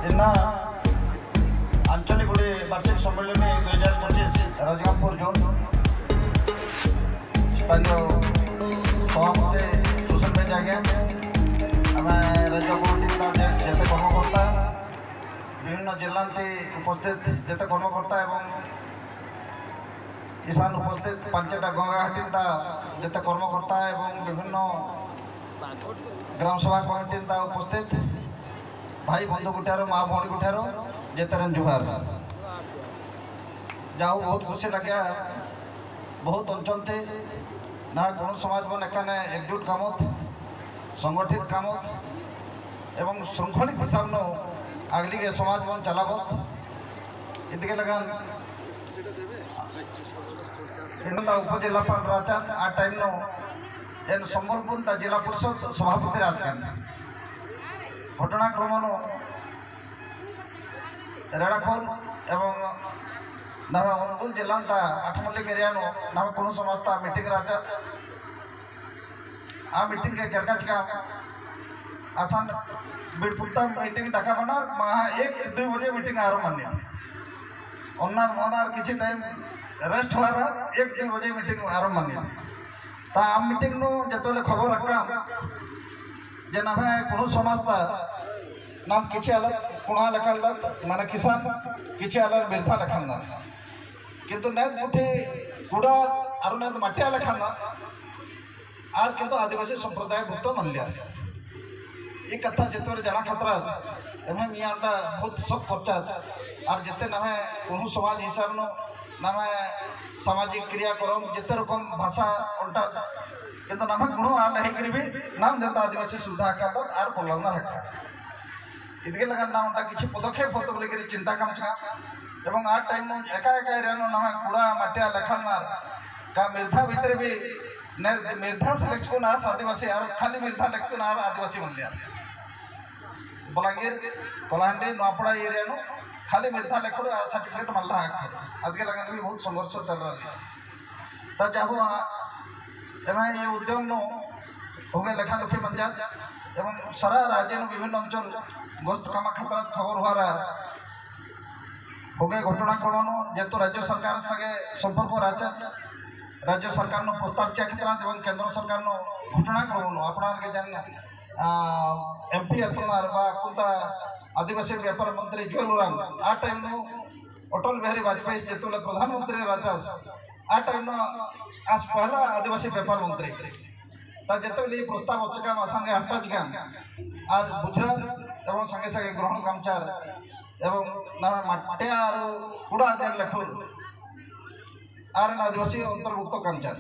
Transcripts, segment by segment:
जिन्ना आंचलिक गोटे वार्षिक सम्मेलन 2025 राजगामपुर जोन स्थानीय सभापति सुशील भाई आज्ञा आम राजगामपुर जिते कर्मकर्ता विभिन्न जिला उपस्थित जिते कर्मकर्ता एवं ईशान उपस्थित 5टा गंगाघाटी जिते कर्मकर्ता एवं विभिन्न ग्राम सभा कमिटी उपस्थित भाई बंधु गुठार माँ भौणी गुठार जेतरन जुहार जाओ बहुत खुशी लगे बहुत अंचल थे ना गण समाज मन एकाने एकजुट कामत संगठित कामत एवं श्रृंखलित हिसाब न आगली के समाज मन चलावत इतके लगान उपजिलापाल राजन आ टाइम नो एन संबलपुर जिला परिषद सभापति राजकान घटनाक्रम रेड़ाखोल एवं नवे अनुगुल जिला आठमल्लिक एरिया नवे कुण समस्त मीटिंग राजा आ मीटिंग के केरका चिका आसान बिड़पुत्ता मीटिंग डाका बना महा 1-2 बजे मीटिंग आरंभ मान्य ओनार मोनार किसी टाइम रेस्ट हुआ 1-2 बजे मीटिंग आरंभ मान्य ता आम मीटिंग नो जतले खबर रखा जे नवे कुण समस्त नाम किसी अलग कुणा लेखान माने किसान किसी अलग बिरथा लेखान किंतु नेत मुठे कुड़ा और नेत माटिया लेखान आर किंतु आदिवासी संप्रदाय भुक्त मल्य ये कथा जिते जाना खतरा एम मियाटा बहुत सब खर्चा और जिते नमे कुणु समाज हिसाब नो नमे सामाजिक क्रियाक्रम जिते रकम भाषा उल्टा किंतु नमे गुण आल हेकरी भी नाम जनता आदिवासी सुविधा का आर पलंदा रखा इतके लगा नाम किसी पदक्षेप होते बोले चिंता काम छा एवं आ टाइम एका एका एरिया नमे कुड़ा माटिया लेखान का मिर्धा भीतर भी मिर्धा सेलेक्ट को नास आदिवासी और खाली मिर्धा लेख को नार आदिवासी मल्लिया बलांगीर कलाहांडी नवापड़ा एरिया नो खाली मिर्धा लेख सर्टिफिकेट मल्ला अदके लगा भी बहुत संघर्ष चल रहा ता जाहु एवं ये उद्यम नो होगे लेखा लखी पंचायत एवं सारा राज्य विभिन्न अंचल गस्त कामा खतरा खबर हुआ होगे घटनाक्रम जेहेतु राज्य सरकार संगे संपर्क राजा राज्य सरकार नो प्रस्ताव चा क्षेत्र एवं केंद्र सरकार नो घटनाक्रम अपना जान एमपी अतुलनार कुंता आदिवासी व्यापार मंत्री जुएल ओराम आ टाइम नो अटल बिहारी वाजपेयी जेतुले प्रधानमंत्री राजा आ टाइम नो आज पहला आदिवासी व्यापार मंत्री ता जेतुले प्रस्ताव अच्छका संगे हड़ता चिका आज बुझरा एवं संगे संगे ग्रहण कामचार एवं नाम माटिया कुड़ा जेन लेखुर आर आदिवासी अंतर्भुक्त कामचार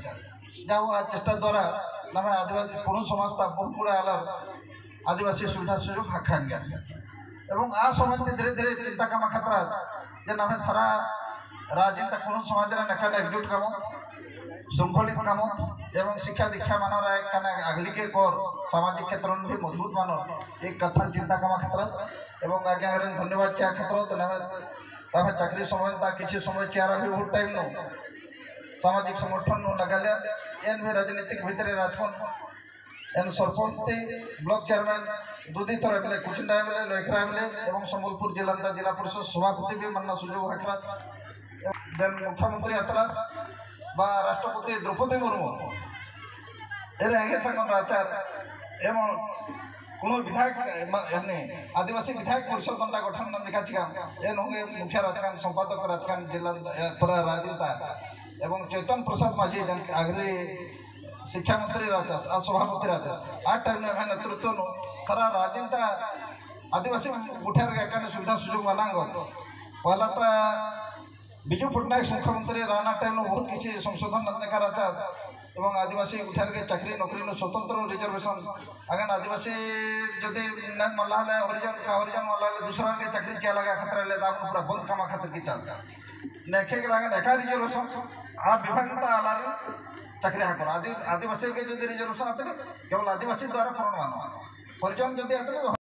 जाओ आज चेष्टा द्वारा नाम आदिवासी कुण समाज बहुत गुड़ा अलग आदिवासी सुविधा सुजोग हाखान गया एवं आ समाज धीरे धीरे चिंता कामा खतरा जे नाम सारा राजनीति कुण समाज नेकान एकजुट काम श्रृंखलित काम एवं शिक्षा दीक्षा मानर आगली के कर सामाजिक क्षेत्र में भी मजबूत मानर एक कथा चिंता कामा क्षेत्र एवं आज्ञा धन्यवाद चा क्षेत्र चाकरी समय किसी समय चेहरा भी बहुत टाइम नो सामाजिक संगठन नो लगा एन भी राजनीतिक भितर राजपन एन सरपंच ब्लॉक चेयरमैन दुदी थर मिले कुचिंडा मिले लेखरा मिले एवं संबलपुर जिला जिला परिषद सभापति भी मानना सुजोग हाखरा देन मुख्यमंत्री अतलास बा राष्ट्रपति द्रौपदी मुर्मू एरे संगन आचार एवं कुण विधायक आदिवासी विधायक परिषद गठन देखा एन होंगे मुखिया राजकान संपादक राजकान जिला पूरा राजनीता एवं चैतन प्रसाद माझी आगली शिक्षा मंत्री राजस आ सभापति राजस आ टाइम नेतृत्व नो सारा राजनीता आदिवासी गुठार सुविधा सुजोग मानांग पहला तो विजु पट्टनायक मुख्यमंत्री राणा टाइम बहुत किसी संशोधन देखा राजा एवं आदिवासी गुठार के चाकरी नौकरी स्वतंत्र रिजर्वेशन अगर आदिवासी जदि मल्ला हरिजन मल्ला दूसरा के चाकरी क्या लगा खतरा ले पूरा बंद कामा खातिर की चलता नेखे के लगा एका रिजर्वेशन आ विभाग आला चाकरी हाकर आदिवासी के जो रिजर्वेशन आते केवल आदिवासी द्वारा पूर्ण मान हरिजन जदि आते